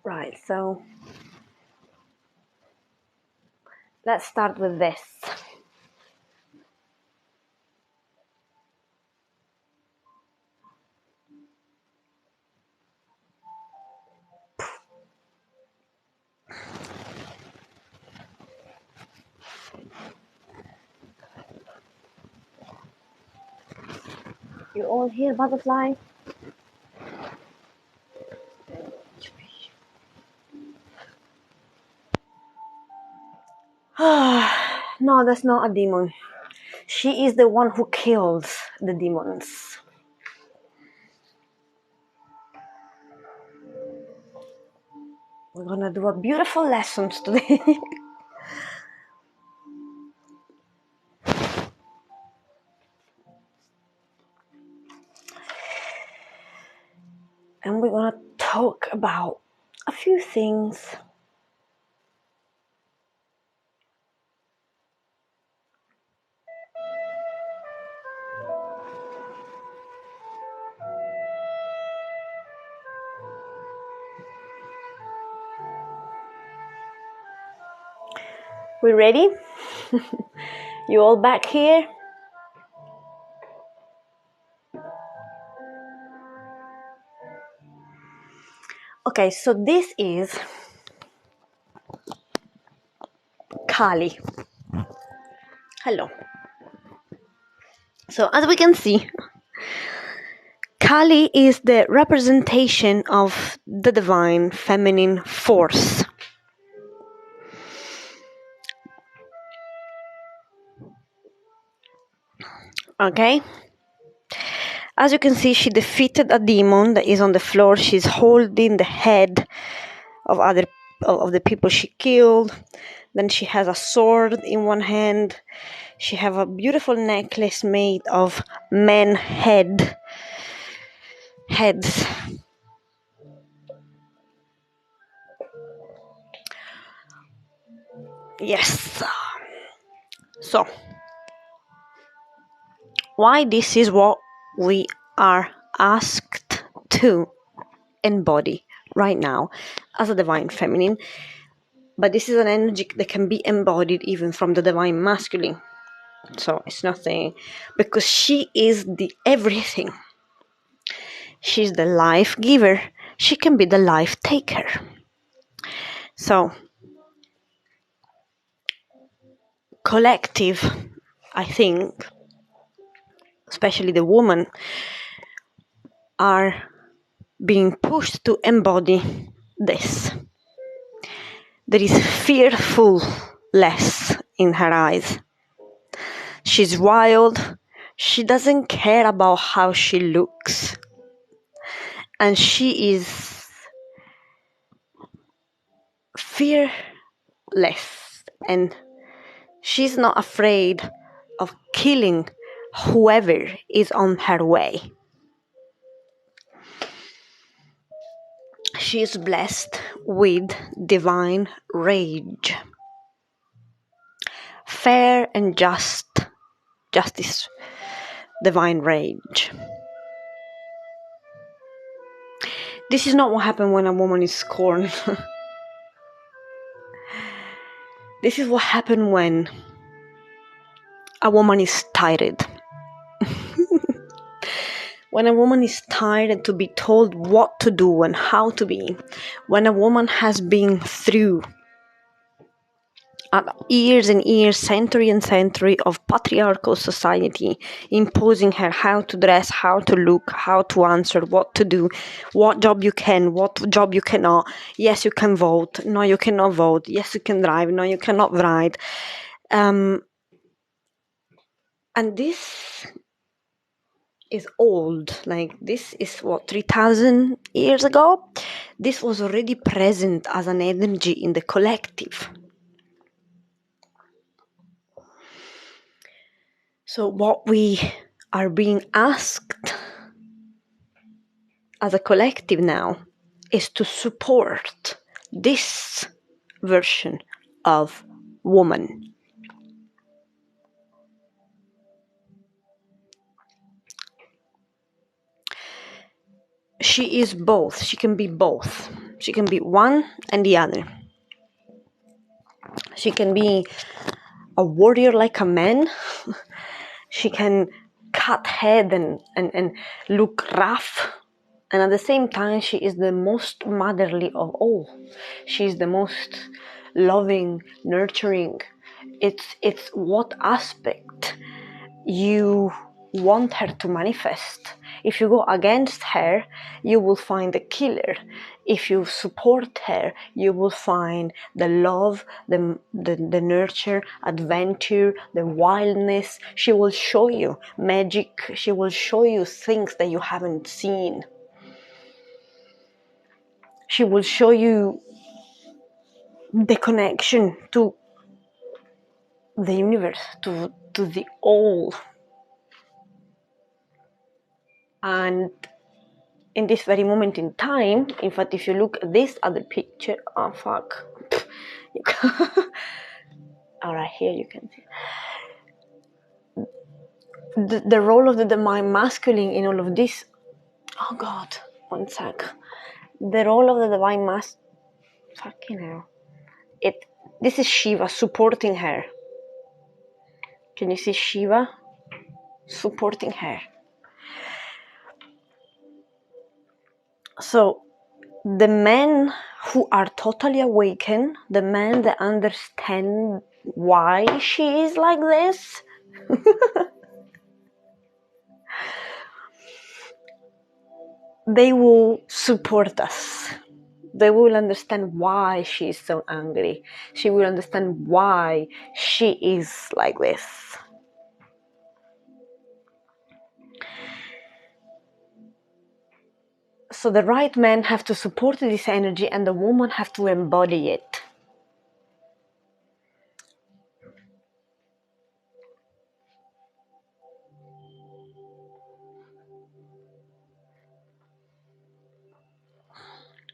Right, so let's start with this. You all hear butterfly? No, that's not a demon. She is the one who kills the demons. We're gonna do a beautiful lessons today. And we're gonna talk about a few things. We ready? You all back here? Okay, so this is Kali. Hello. So as we can see, Kali is the representation of the divine feminine force. Okay? As you can see, she defeated a demon that is on the floor. She's holding the head of the people she killed. Then she has a sword in one hand. She have a beautiful necklace made of men heads. Yes. So, why this is what we are asked to embody right now as a divine feminine, but this is an energy that can be embodied even from the divine masculine. So it's nothing, because she is the everything. She's the life giver. She can be the life taker. So collective, I think, especially the woman, are being pushed to embody this. There is fearfulness in her eyes. She's wild. She doesn't care about how she looks. And she is fearless. And she's not afraid of killing whoever is on her way. She is blessed with divine rage. Fair and justice, divine rage. This is not what happens when a woman is scorned. This is what happens when a woman is tired. When a woman is tired to be told what to do and how to be. When a woman has been through years and years, century and century of patriarchal society imposing her how to dress, how to look, how to answer, what to do, what job you can, what job you cannot. Yes, you can vote. No, you cannot vote. Yes, you can drive. No, you cannot ride. And this is old. Like, this is what, 3,000 years ago? This was already present as an energy in the collective. So what we are being asked as a collective now is to support this version of woman. She is both. She can be both. She can be one and the other. She can be a warrior like a man. She can cut head and look rough. And at the same time, she is the most motherly of all. She is the most loving, nurturing. It's what aspect you want her to manifest. If you go against her, you will find the killer. If you support her, you will find the love, the nurture, adventure, the wildness. She will show you magic. She will show you things that you haven't seen. She will show you the connection to the universe, to the all. And in this very moment in time, in fact, if you look at this other picture, oh fuck, all right, here you can see the role of the divine masculine in all of this. Oh god, one sec. The role of the divine fucking hell. This is Shiva supporting her. Can you see Shiva supporting her? So the men who are totally awakened, the men that understand why she is like this, they will support us. They will understand why she is so angry. She will understand why she is like this. So the right men have to support this energy and the woman have to embody it.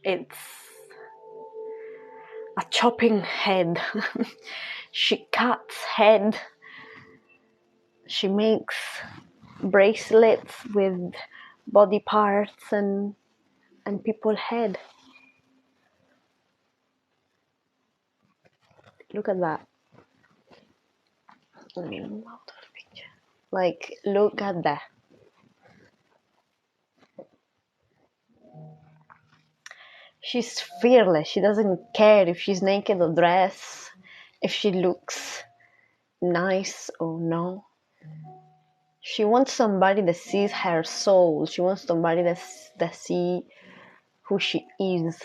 It's a chopping head. She cuts head. She makes bracelets with body parts and people's head. Look at that. Let me move out of the picture. Like, look at that. She's fearless. She doesn't care if she's naked or dressed, if she looks nice or no. She wants somebody that sees her soul. She wants somebody that sees who she is.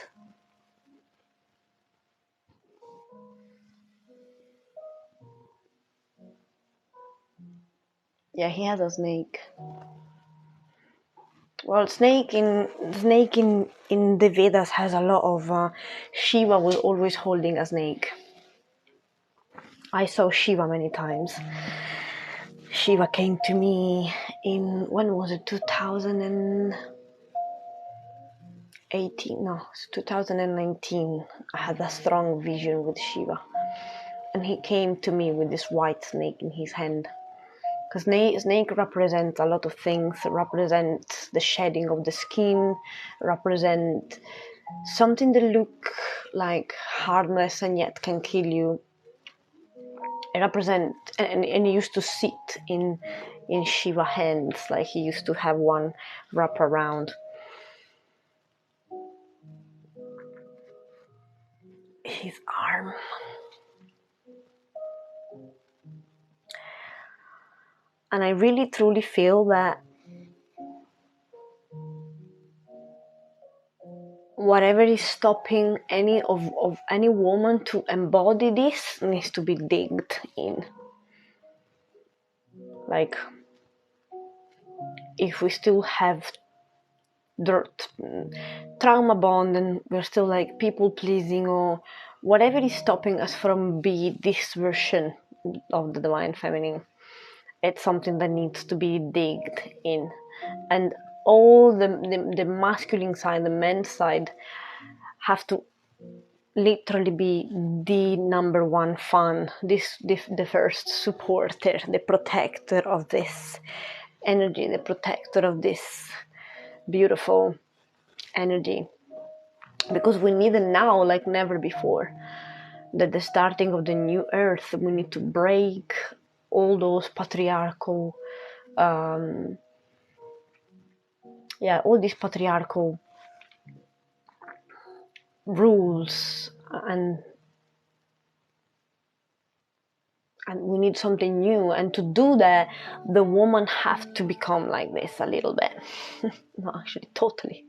Yeah, he has a snake. Well, snake in the Vedas has a lot of Shiva was always holding a snake. I saw Shiva many times. Shiva came to me in, when was it, 2018? No, it's 2019. I had a strong vision with Shiva. And he came to me with this white snake in his hand. Because snake represents a lot of things, represent the shedding of the skin, represent something that look like harmless and yet can kill you. It represent, and he used to sit in Shiva hands, like he used to have one wrap around his arm. And I really truly feel that whatever is stopping any of any woman to embody this needs to be digged in. Like, if we still have dirt, trauma bond, and we're still like people pleasing or whatever is stopping us from being this version of the divine feminine, it's something that needs to be digged in. And all the masculine side, the men's side, have to literally be the number one fan, the first supporter, the protector of this energy, the protector of this beautiful energy. because we need it now like never before. That the starting of the new earth, we need to break all those patriarchal, all these patriarchal rules, and we need something new. And to do that, the woman have to become like this a little bit. No, actually, totally.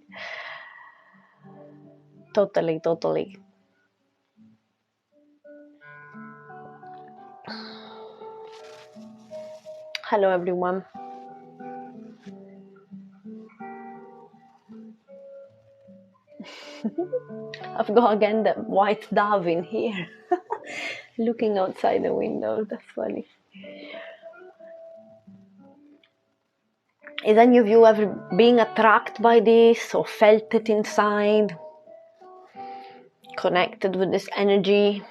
Hello, everyone. I've got again the white dove in here, looking outside the window. That's funny. Is any of you ever being attracted by this or felt it inside? Connected with this energy,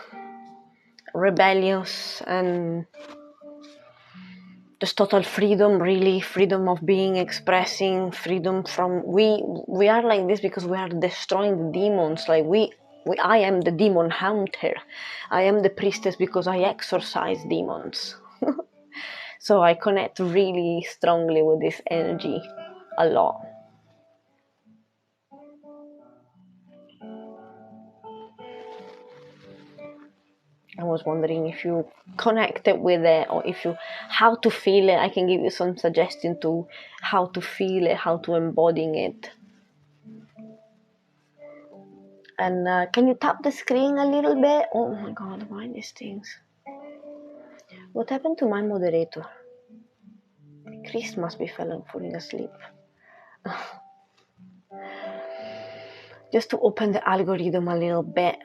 rebellious, and just total freedom, really freedom of being, expressing, freedom from we are like this because we are destroying the demons. Like I am the demon hunter. I am the priestess because I exorcise demons. So I connect really strongly with this energy a lot. I was wondering if you connected with it, or if you how to feel it. I can give you some suggestion to how to feel it, how to embody it. And can you tap the screen a little bit? Oh my god, why these things? What happened to my moderator? Chris must be falling asleep. Just to open the algorithm a little bit.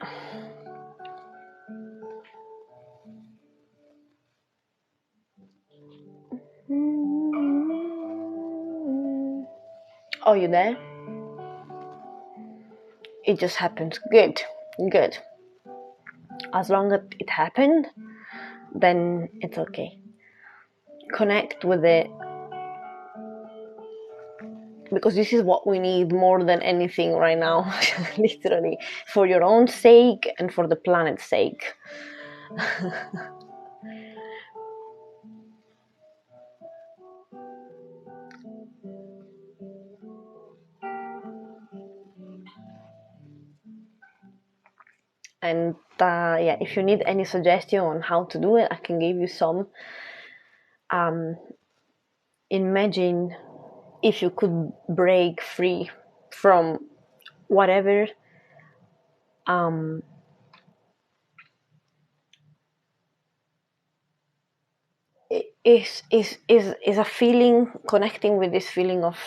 Oh, you there? It just happens. Good. As long as it happened, then it's okay. Connect with it, because this is what we need more than anything right now. Literally, for your own sake and for the planet's sake. And if you need any suggestion on how to do it, I can give you some. Imagine if you could break free from whatever is a feeling, connecting with this feeling of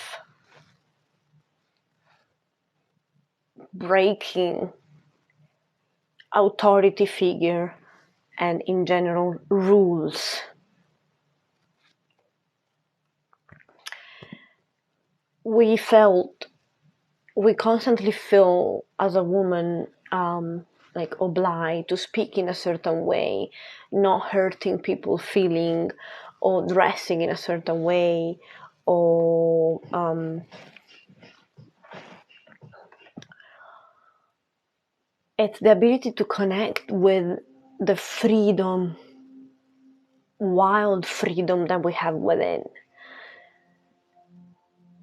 breaking authority figure and in general rules. We constantly feel as a woman like obliged to speak in a certain way, not hurting people feeling, or dressing in a certain way, or it's the ability to connect with the freedom, wild freedom that we have within.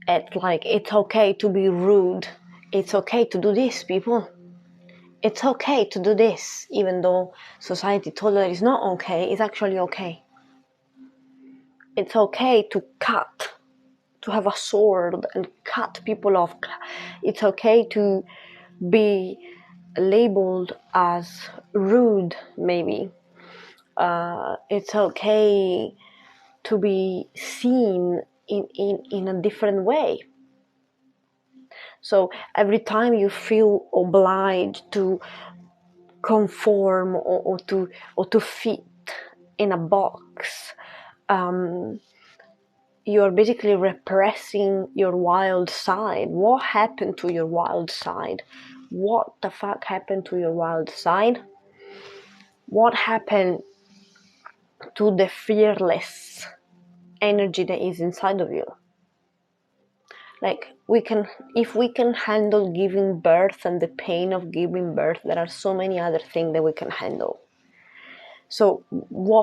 It's like, it's okay to be rude. It's okay to do this, people. It's okay to do this, even though society told us it's not okay. It's actually okay. It's okay to cut, to have a sword and cut people off. It's okay to be labeled as rude, maybe. It's okay to be seen in a different way. So every time you feel obliged to conform or to fit in a box, you're basically repressing your wild side. What happened to your wild side? What the fuck happened to your wild side? What happened to the fearless energy that is inside of you? Like, if we can handle giving birth and the pain of giving birth, there are so many other things that we can handle. So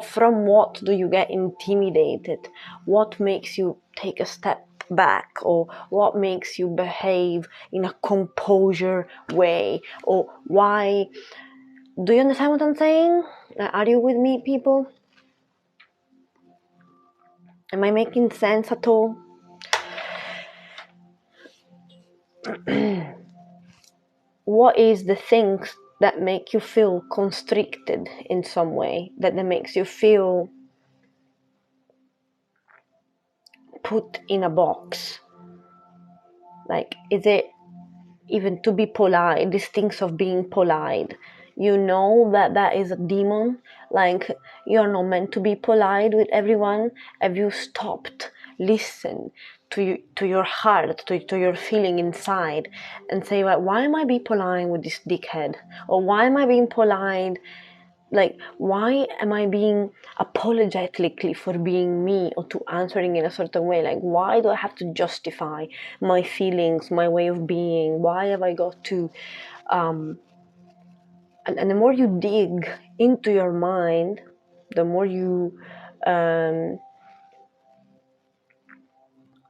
from what do you get intimidated? What makes you take a step back? Or what makes you behave in a composure way? Or why? Do you understand what I'm saying? Are you with me, people? Am I making sense at all? What is the things that make you feel constricted in some way, that makes you feel put in a box? Like, is it even to be polite, these things of being polite, you know that is a demon? Like, you're not meant to be polite with everyone. Have you stopped listen to your heart, to your feeling inside, and say, well, why am I being polite with this dickhead? Or why am I being polite? Like, why am I being apologetically for being me or to answering in a certain way? Like, why do I have to justify my feelings, my way of being? Why have I got to and the more you dig into your mind, the more you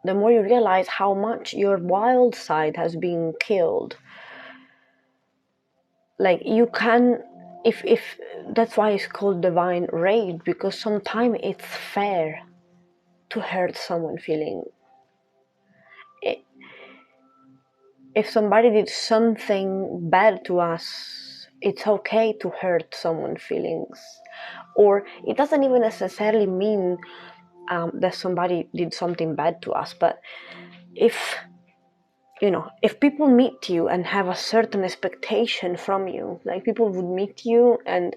realize how much your wild side has been killed. Like, you can, if that's why it's called divine rage, because sometimes it's fair to hurt someone feeling. If somebody did something bad to us, it's okay to hurt someone's feelings. Or it doesn't even necessarily mean that somebody did something bad to us, but if people meet you and have a certain expectation from you, like, people would meet you and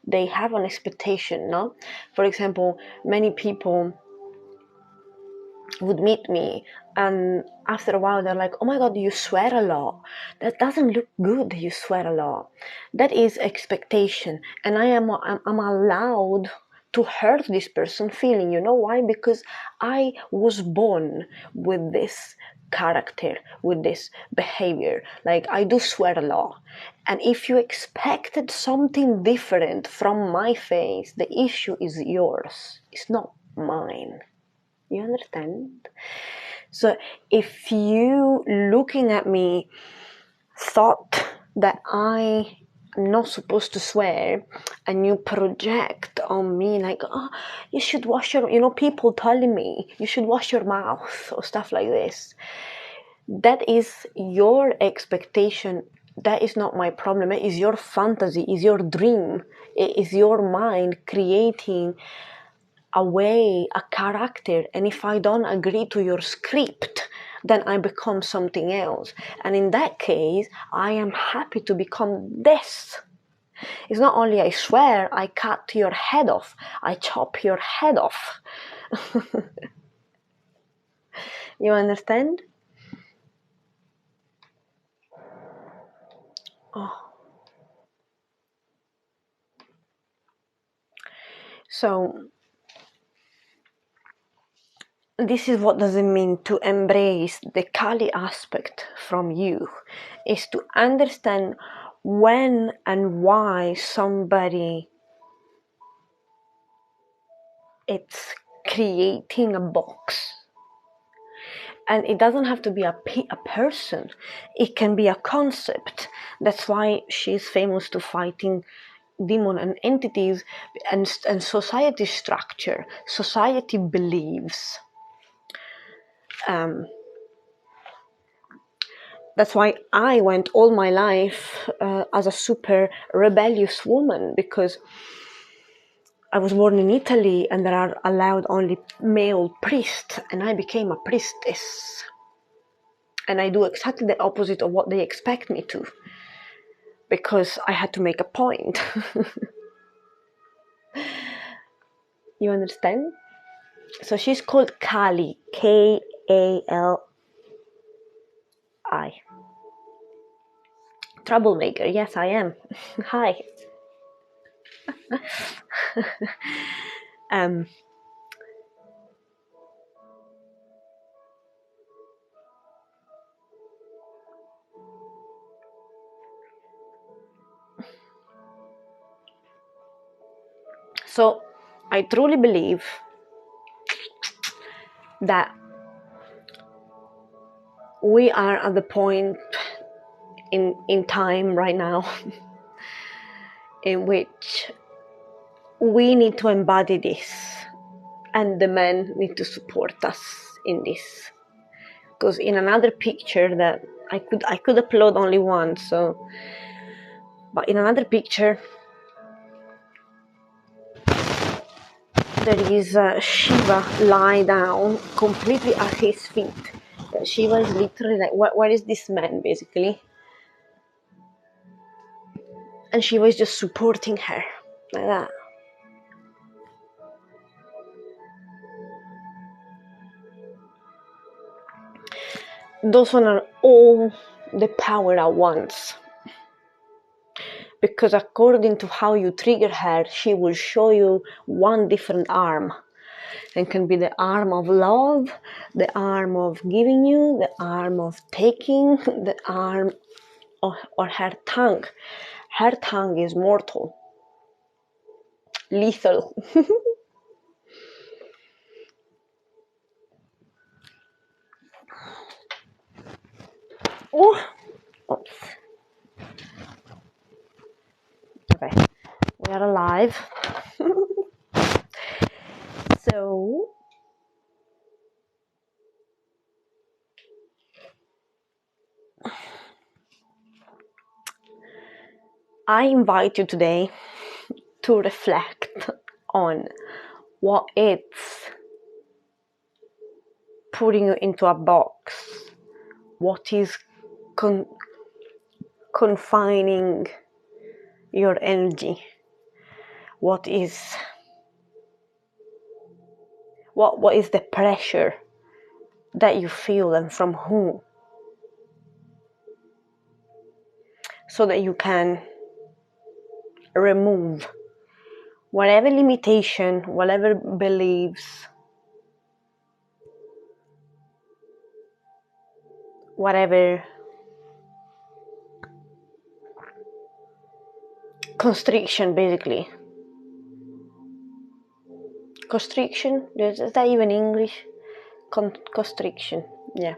they have an expectation, no? For example, many people would meet me, and after a while they're like, oh my god, you swear a lot. That doesn't look good, you swear a lot. That is expectation, and I'm allowed to hurt this person feeling. You know why? Because I was born with this character, with this behavior. Like, I do swear a lot, and if you expected something different from my face, the issue is yours, it's not mine. You understand? So if you looking at me thought that I am not supposed to swear, and you project on me like, oh, you should wash your, people telling me you should wash your mouth or stuff like this, that is your expectation. That is not my problem. It is your fantasy, is your dream. It is your mind creating a way, a character, and if I don't agree to your script, then I become something else. And in that case, I am happy to become this. It's not only I swear, I cut your head off, I chop your head off. You understand? Oh. So this is what does it mean to embrace the Kali aspect from you, is to understand when and why somebody it's creating a box. And it doesn't have to be a person, it can be a concept. That's why she's famous to fighting demon and entities and society structure, society beliefs. That's why I went all my life as a super rebellious woman, because I was born in Italy and there are allowed only male priests, and I became a priestess. And I do exactly the opposite of what they expect me to, because I had to make a point. You understand? So she's called Kali, Kali. Troublemaker, yes, I am. Hi. So I truly believe that we are at the point in time right now in which we need to embody this, and the men need to support us in this. Because in another picture that I could upload only one, so, but in another picture there is Shiva lie down completely at his feet. Shiva is literally like, where is this man, basically? And Shiva is just supporting her like that. Those one are all the power at once. Because according to how you trigger her, she will show you one different arm. And can be the arm of love, the arm of giving you, the arm of taking, the arm of, or her tongue. Her tongue is mortal, lethal. Oh, oops. Okay, we are alive. So I invite you today to reflect on what it's putting you into a box, what is confining your energy, what is the pressure that you feel, and from whom, so that you can remove whatever limitation, whatever beliefs, whatever constriction, basically. Constriction, is that even English? Constriction, yeah.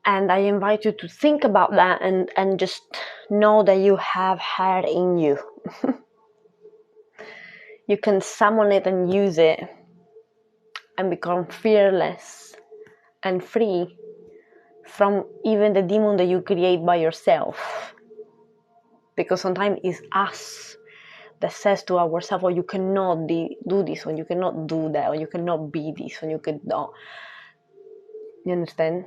And I invite you to think about that and just know that you have her in you. You can summon it and use it and become fearless and free from even the demon that you create by yourself. Because sometimes it's us that says to ourselves, oh, you cannot do this, or you cannot do that, or you cannot be this, or you cannot. You understand?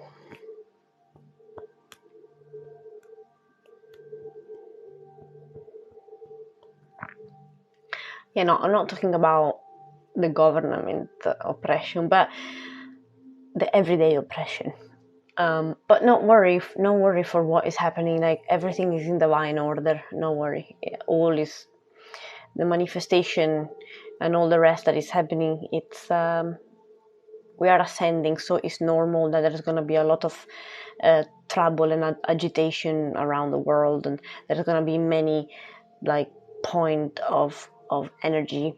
You know, I'm not talking about the government oppression, but the everyday oppression. But no worry for what is happening. Like, everything is in divine order. No worry. All is the manifestation and all the rest that is happening. It's we are ascending, so it's normal that there's going to be a lot of trouble and agitation around the world, and there's going to be many like point of energy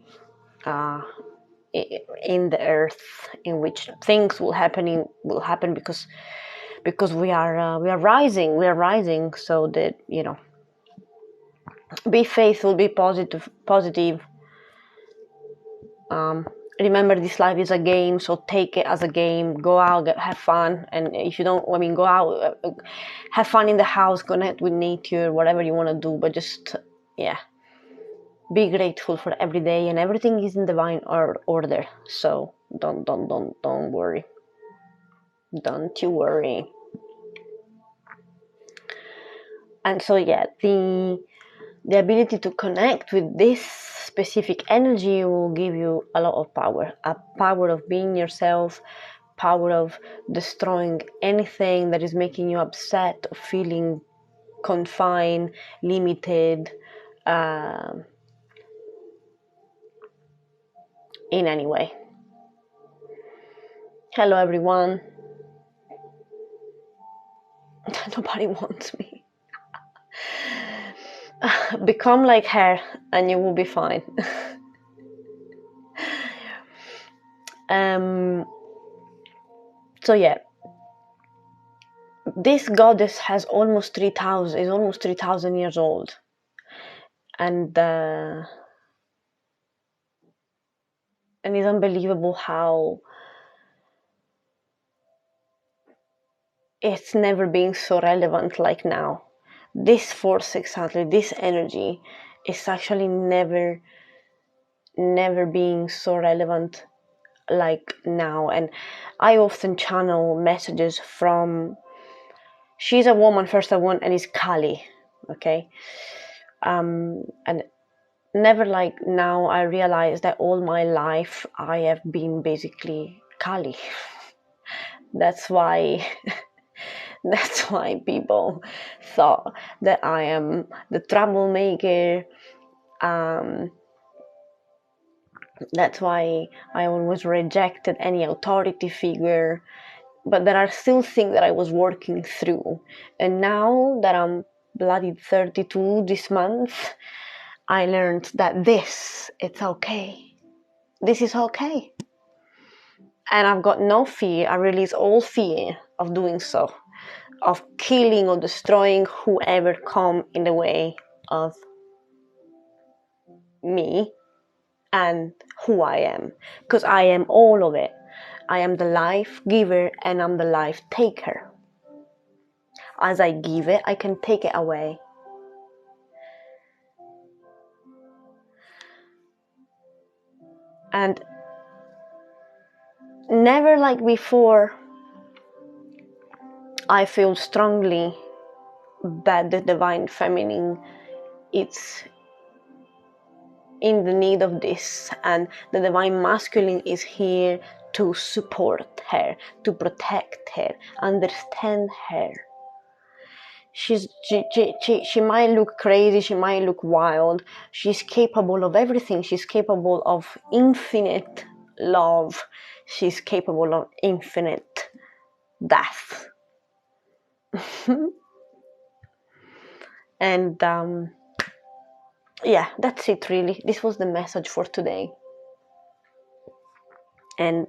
in the earth in which things will happen because we are rising, so that, you know, be faithful, be positive. Remember, this life is a game, so take it as a game. Go out, have fun, and if you don't, go out, have fun in the house, connect with nature, whatever you want to do, but just, yeah, be grateful for every day, and everything is in divine order. So don't worry. Don't you worry. And so, yeah, the ability to connect with this specific energy will give you a lot of power. A power of being yourself, power of destroying anything that is making you upset, or feeling confined, limited, in any way. Hello, everyone. Nobody wants me. Become like her and you will be fine. So yeah, this goddess has almost 3,000 years old, and it's unbelievable how it's never been so relevant like now. This force, exactly, this energy is actually never being so relevant like now. And I often channel messages from, she's a woman, first of one, and is Kali, okay? And never like now I realize that all my life I have been basically Kali. That's why people thought that I am the troublemaker. That's why I always rejected any authority figure. But there are still things that I was working through. And now that I'm bloody 32 this month, I learned that it's okay. This is okay. And I've got no fear. I release all fear of doing so, of killing or destroying whoever come in the way of me and who I am. Because I am all of it. I am the life giver and I'm the life taker. As I give it, I can take it away. And never like before, I feel strongly that the divine feminine is in the need of this, and the divine masculine is here to support her, to protect her, understand her. She might look crazy, she might look wild, she's capable of everything. She's capable of infinite love, she's capable of infinite death. And yeah, that's it really. This was the message for today. And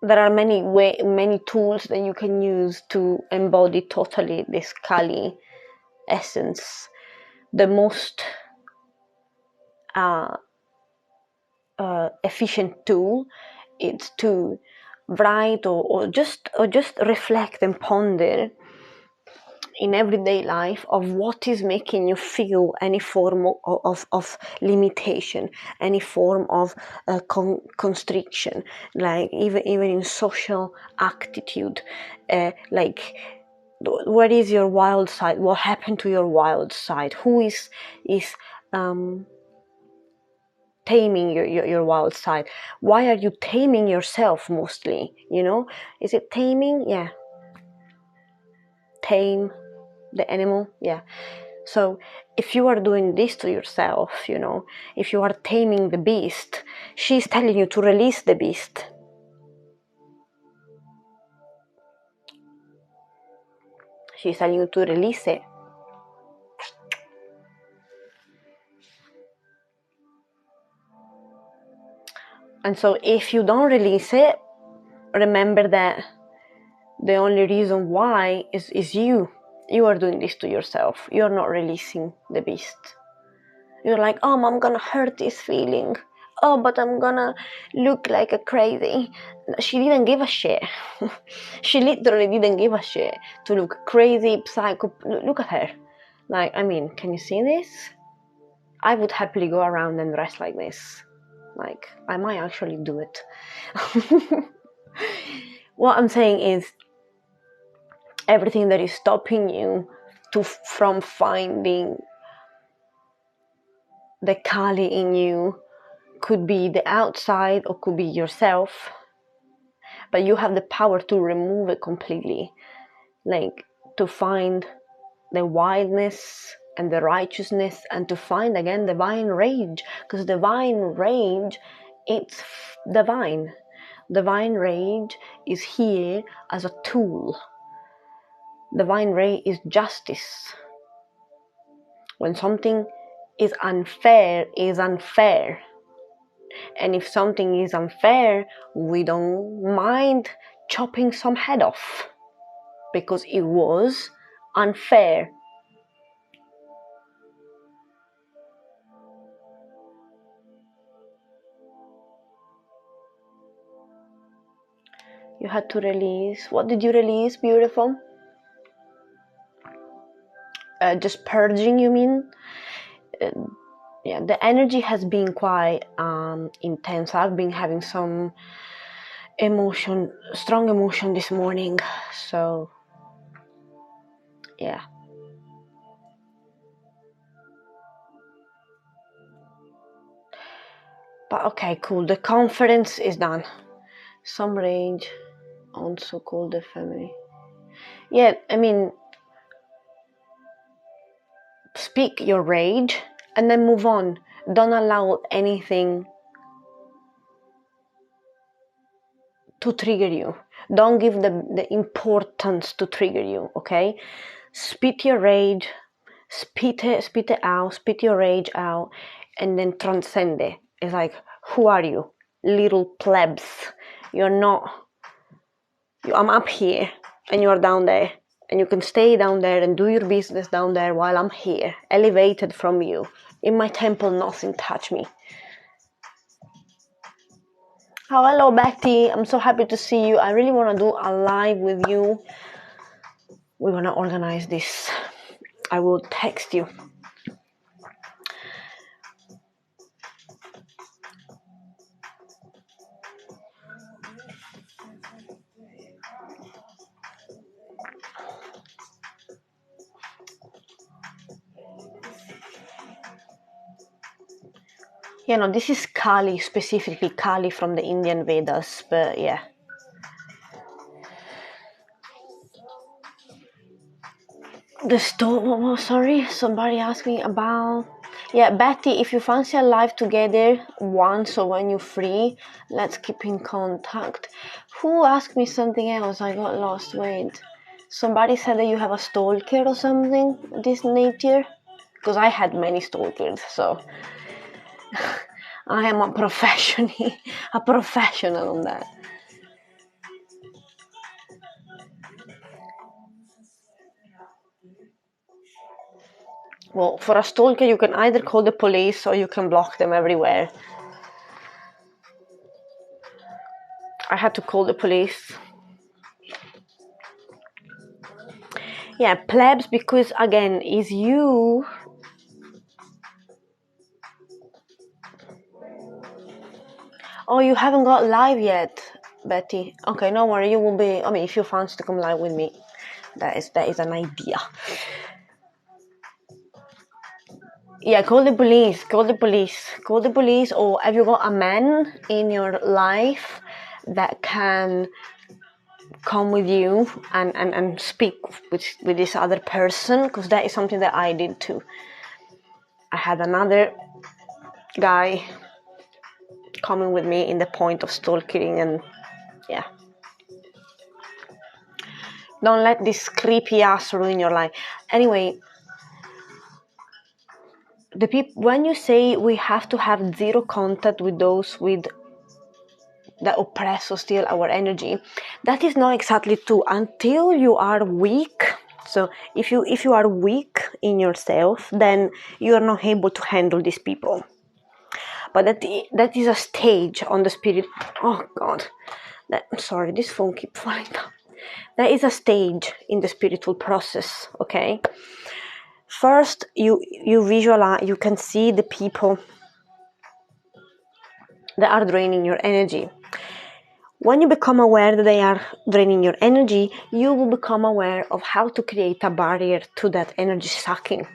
there are many tools that you can use to embody totally this Kali essence. The most efficient tool is to write or just reflect and ponder in everyday life of what is making you feel any form of limitation, any form of constriction, like even in social attitude, like what is your wild side, what happened to your wild side, who is taming your wild side, why are you taming yourself mostly, is it taming? Yeah, tame the animal. Yeah. So if you are doing this to yourself, if you are taming the beast, she's telling you to release the beast. She's telling you to release it. And so if you don't release it, remember that the only reason why is you are doing this to yourself. You're not releasing the beast. You're like, oh, I'm gonna hurt this feeling. Oh, but I'm gonna look like a crazy. She didn't give a shit. She literally didn't give a shit to look crazy, psycho. Look at her. Like, I mean, can you see this? I would happily go around and dress like this. Like, I might actually do it. What I'm saying is, everything that is stopping you from finding the Kali in you could be the outside or could be yourself, but you have the power to remove it completely, like to find the wildness and the righteousness, and to find again divine rage, because divine rage, it's divine. Divine rage is here as a tool. Divine rage is justice. When something is unfair is unfair. And if something is unfair, we don't mind chopping some head off because it was unfair. You had to release. What did you release, beautiful? Just purging, you mean? Yeah, the energy has been quite intense. I've been having some strong emotion this morning. So, yeah. But okay, cool. The conference is done. Some rage, also called the family. Yeah, I mean, speak your rage and then move on. Don't allow anything to trigger you. Don't give the importance to trigger you, okay? Spit your rage, spit it out, spit your rage out, and then transcend it. It's like, who are you? Little plebs. I'm up here and you're down there. And you can stay down there and do your business down there while I'm here, elevated from you. In my temple, nothing touch me. Oh, hello, Betty. I'm so happy to see you. I really want to do a live with you. We're going to organize this. I will text you. Yeah, no, this is Kali, specifically Kali from the Indian Vedas, but yeah. The store, sorry, somebody asked me about... Yeah, Betty, if you fancy a live together once or when you're free, let's keep in contact. Who asked me something else? I got lost, wait. Somebody said that you have a stalker or something, this nature? Because I had many stalkers, so... I am a professional on that. Well, for a stalker, you can either call the police or you can block them everywhere. I had to call the police. Yeah, plebs, because again, is you... Oh, you haven't got live yet, Betty. Okay, no worry, you will be... I mean, if you fancy to come live with me, that is an idea. Yeah, call the police, or have you got a man in your life that can come with you and speak with this other person? Because that is something that I did too. I had another guy coming with me in the point of stalking, and yeah. Don't let this creepy ass ruin your life. Anyway, when you say we have to have zero contact with those that oppress or steal our energy, that is not exactly true until you are weak. So if you are weak in yourself, then you are not able to handle these people. But that is a stage on the spirit. Oh God, sorry, this phone keeps falling down. That is a stage in the spiritual process. Okay. First, you visualize, you can see the people that are draining your energy. When you become aware that they are draining your energy, you will become aware of how to create a barrier to that energy sucking.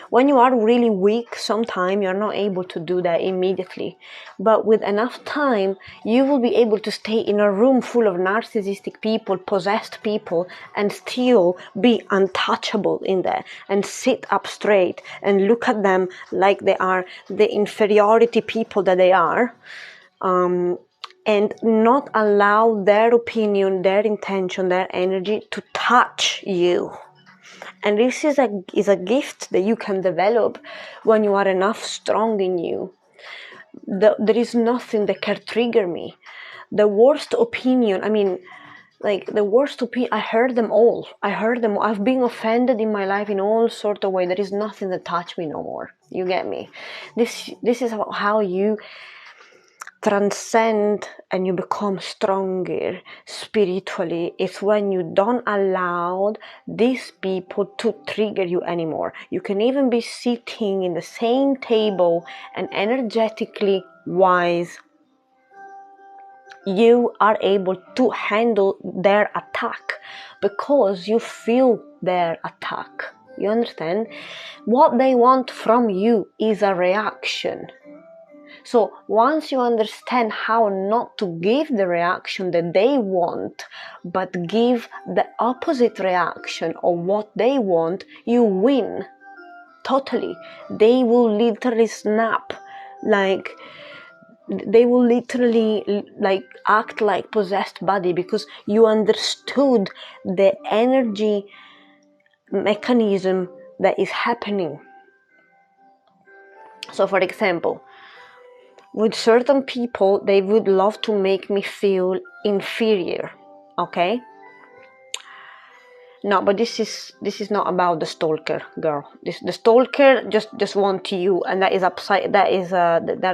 When you are really weak, sometimes you're not able to do that immediately. But with enough time, you will be able to stay in a room full of narcissistic people, possessed people, and still be untouchable in there and sit up straight and look at them like they are the inferiority people that they are. And not allow their opinion, their intention, their energy to touch you. And this is a gift that you can develop when you are enough strong in you. There is nothing that can trigger me. The worst opinion, the worst opinion, I heard them all. I've been offended in my life in all sort of ways. There is nothing that touch me no more. You get me? This is how you transcend and you become stronger spiritually. It's when you don't allow these people to trigger you anymore. You can even be sitting in the same table and energetically wise, you are able to handle their attack because you feel their attack. You understand? What they want from you is a reaction. So once you understand how not to give the reaction that they want, but give the opposite reaction of what they want, you win. Totally. They will literally snap. They will literally act like possessed body because you understood the energy mechanism that is happening. So for example, with certain people, they would love to make me feel inferior, okay? No, but this is not about the stalker, girl. The stalker just want you, and they're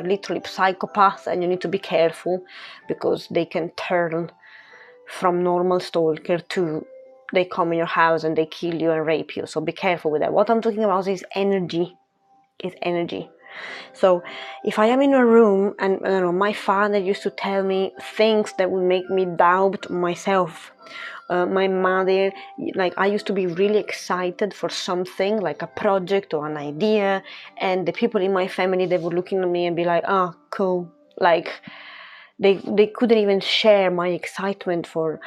literally psychopaths, and you need to be careful because they can turn from normal stalker to they come in your house and they kill you and rape you. So be careful with that. What I'm talking about is energy. So if I am in a room and I don't know, my father used to tell me things that would make me doubt myself. My mother, I used to be really excited for something like a project or an idea, and the people in my family, they were looking at me and be like, "Oh, cool." Like they couldn't even share my excitement for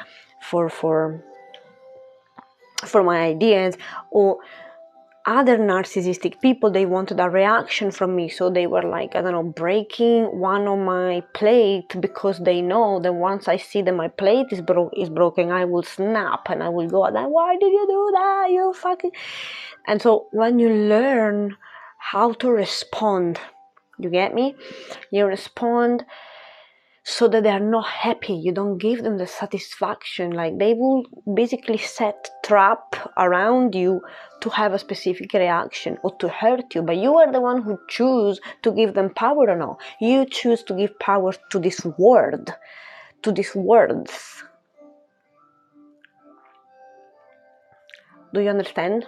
my ideas. Or other narcissistic people, they wanted a reaction from me, so they were like, I don't know, breaking one of my plate because they know that once I see that my plate is broken, I will snap and I will go, why did you do that, you fucking... And so when you learn how to respond, you get me? You respond so that they are not happy. You don't give them the satisfaction. They will basically set trap around you to have a specific reaction or to hurt you. But you are the one who choose to give them power or not. You choose to give power to this word, to these words. Do you understand?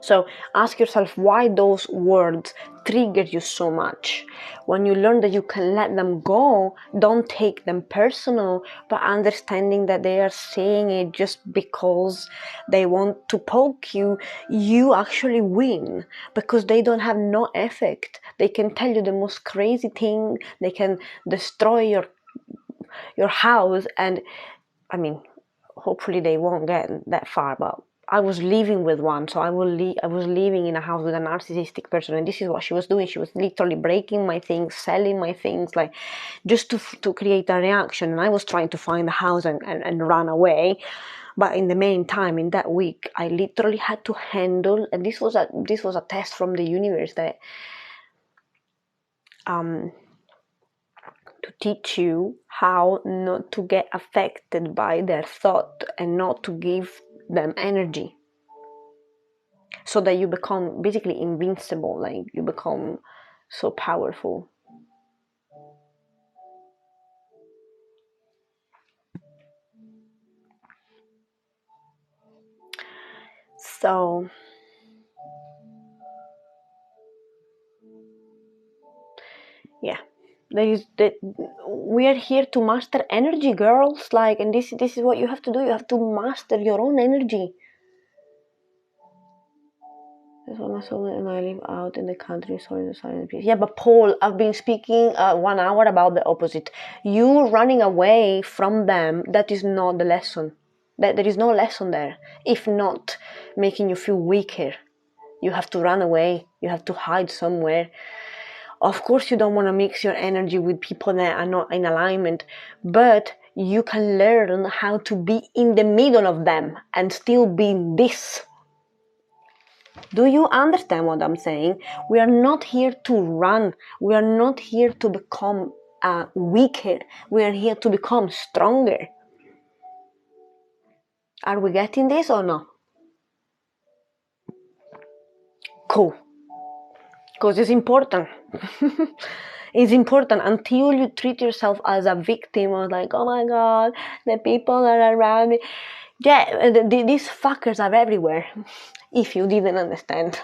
So ask yourself why those words trigger you so much. When you learn that you can let them go, don't take them personal, but understanding that they are saying it just because they want to poke you, you actually win because they don't have no effect. They can tell you the most crazy thing, they can destroy your house, and hopefully they won't get that far, but I was living with one, so I was living in a house with a narcissistic person, and this is what she was doing. She was literally breaking my things, selling my things, just to create a reaction. And I was trying to find a house and run away. But in the meantime, in that week, I literally had to handle, and this was a test from the universe that to teach you how not to get affected by their thought and not to give them energy, so that you become basically invincible, you become so powerful. So yeah, we are here to master energy, girls. And this is what you have to do. You have to master your own energy. This one and I live out in the country, sorry, the silent piece. Yeah, but Paul, I've been speaking 1 hour about the opposite. You running away from them, that is not the lesson. There is no lesson there. If not making you feel weaker, you have to run away. You have to hide somewhere. Of course, you don't want to mix your energy with people that are not in alignment, but you can learn how to be in the middle of them and still be this. Do you understand what I'm saying? We are not here to run. We are not here to become weaker. We are here to become stronger. Are we getting this or not? Cool. Because it's important. It's important. Until you treat yourself as a victim or like, oh my God, the people are around me. Yeah, these fuckers are everywhere. If you didn't understand.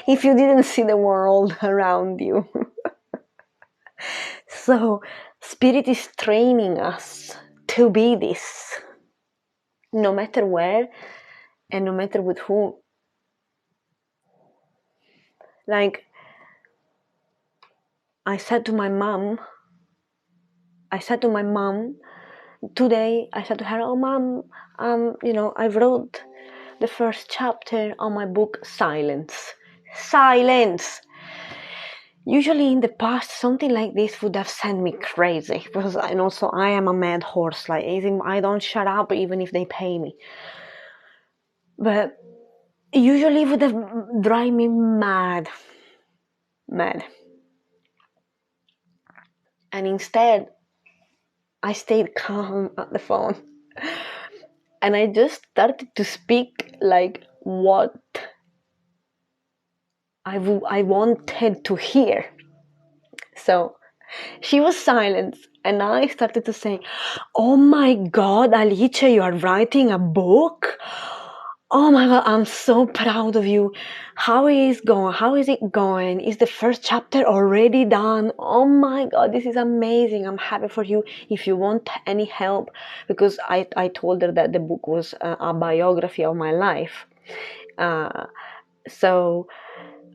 If you didn't see the world around you. So, Spirit is training us to be this. No matter where and no matter with whom. Like, I said to my mom today, I said to her, oh mom, I wrote the first chapter on my book, Silence. Usually in the past, something like this would have sent me crazy, because and also I am a mad horse. Like, I don't shut up even if they pay me. But usually it would have drive me mad. And instead, I stayed calm at the phone. And I just started to speak like what I wanted to hear. So she was silent, and I started to say, oh my God, Alicia, you are writing a book? Oh my God, I'm so proud of you. How is it going? Is the first chapter already done? Oh my God, this is amazing. I'm happy for you. If you want any help, because I told her that the book was a biography of my life. So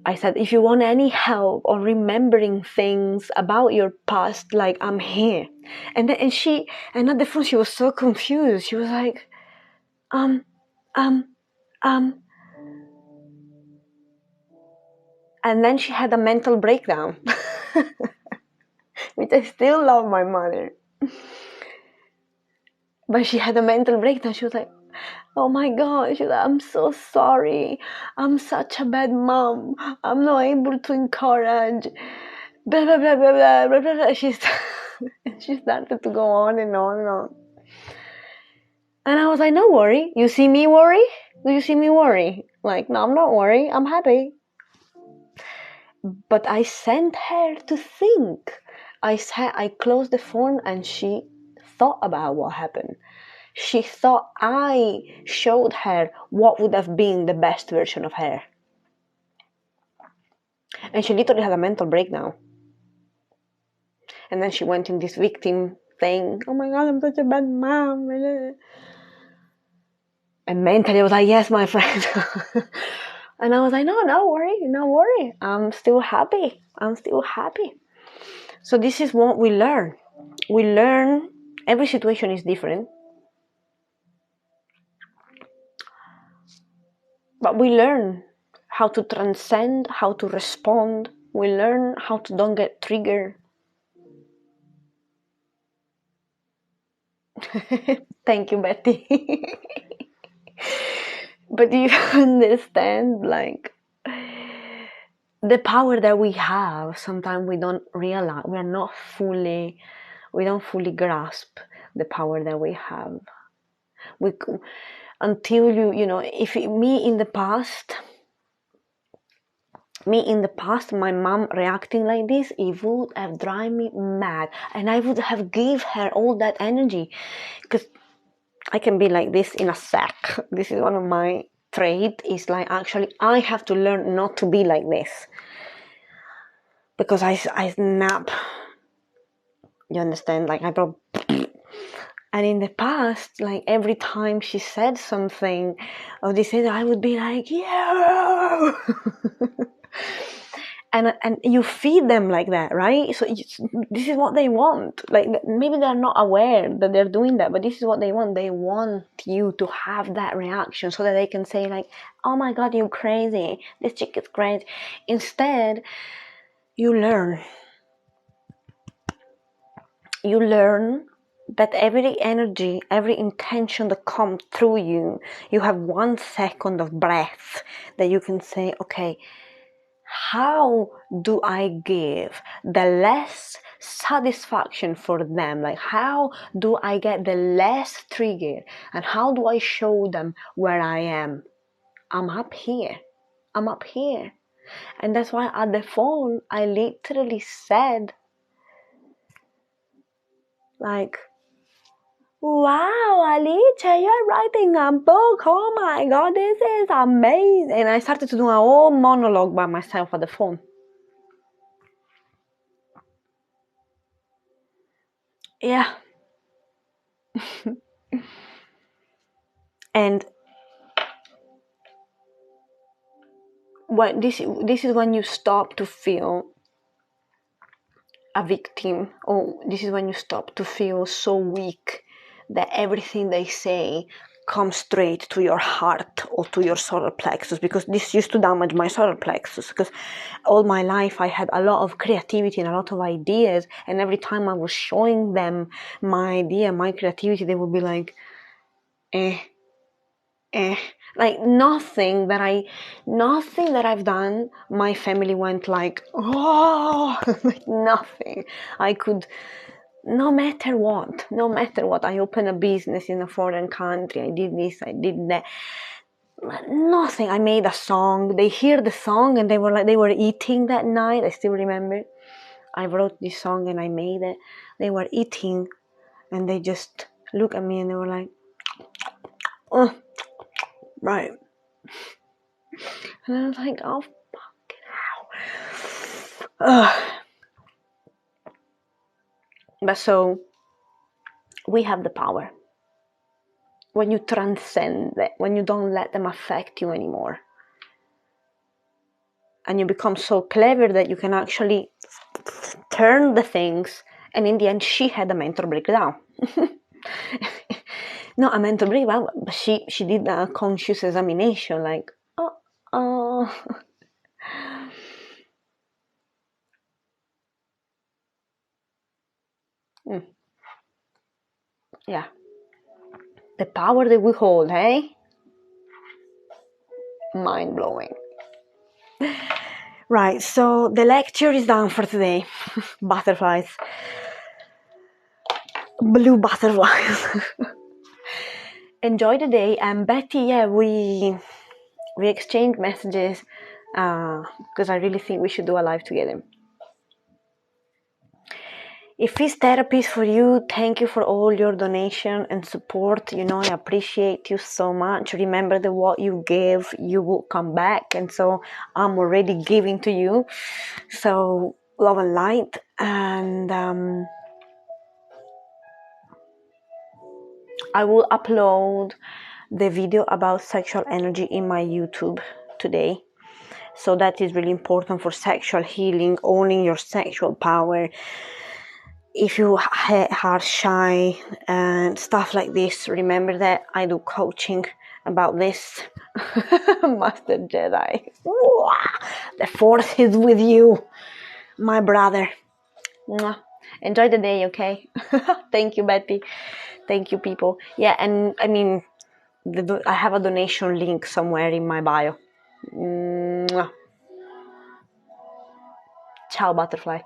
I said, if you want any help or remembering things about your past, like, I'm here. And at the phone, she was so confused. She was like, and then she had a mental breakdown, which I still love my mother. But she had a mental breakdown. She was like, oh my God, she was like, I'm so sorry. I'm such a bad mom. I'm not able to encourage. Blah, blah, blah, blah, blah, blah, blah. She started to go on and on and on. And I was like, no worry. You see me worry? Do you see me worry? Like, no, I'm not worried. I'm happy. But I sent her to think. I closed the phone and she thought about what happened. She thought I showed her what would have been the best version of her. And she literally had a mental breakdown. And then she went in this victim thing. Oh my God, I'm such a bad mom. And mentally I was like, yes, my friend. And I was like, no worry. I'm still happy. So this is what we learn. We learn, every situation is different. But we learn how to transcend, how to respond. We learn how to don't get triggered. Thank you, Betty. But do you understand, like, the power that we have? Sometimes we don't realize, we don't fully grasp the power that we have. Until if me in the past, my mom reacting like this, it would have driven me mad, and I would have gave her all that energy, because I can be like this in a sec. This is one of my traits, is like, actually I have to learn not to be like this, because I snap. You understand? Like, and in the past, like, every time she said something or they said, I would be like, yeah. And you feed them like that, right? So this is what they want. Like, maybe they're not aware that they're doing that, but this is what they want. They want you to have that reaction so that they can say, like, oh my God, you're crazy. This chick is crazy. Instead, you learn that every energy, every intention that comes through you, you have 1 second of breath that you can say, okay, how do I give the less satisfaction for them? Like, how do I get the less trigger? And how do I show them where I am? I'm up here. I'm up here. And that's why at the phone, I literally said, like, wow, Alicia, you're writing a book. Oh my God, this is amazing. And I started to do a whole monologue by myself at the phone. Yeah. And this is when you stop to feel a victim, or this is when you stop to feel so weak that everything they say comes straight to your heart or to your solar plexus, because this used to damage my solar plexus, because all my life I had a lot of creativity and a lot of ideas, and every time I was showing them my idea, my creativity, they would be like, like nothing that I've done, my family went like, oh, like nothing. I could, no matter what, I opened a business in a foreign country, I did this, I did that, nothing. I made a song, they hear the song and they were eating that night, I still remember. I wrote this song and I made it. They were eating and they just look at me and they were like, oh, right. And I was like, oh, fucking hell. But so, we have the power. When you transcend it, when you don't let them affect you anymore. And you become so clever that you can actually turn the things. And in the end, she had a mental breakdown. Not a mental breakdown, but she did a conscious examination, like, oh. Yeah. The power that we hold, hey? Mind-blowing. Right, so the lecture is done for today. Butterflies. Blue butterflies. Enjoy the day. And Betty, yeah, we exchanged messages because I really think we should do a live together. If it's therapy for you, thank you for all your donation and support. You know, I appreciate you so much. Remember that what you give, you will come back. And so I'm already giving to you. So love and light. And I will upload the video about sexual energy in my YouTube today. So that is really important for sexual healing, owning your sexual power. If you are shy and stuff like this, remember that I do coaching about this. Master Jedi. The force is with you, my brother. Enjoy the day, okay? Thank you, Betty. Thank you, people. Yeah, and I mean, I have a donation link somewhere in my bio. Ciao, butterfly.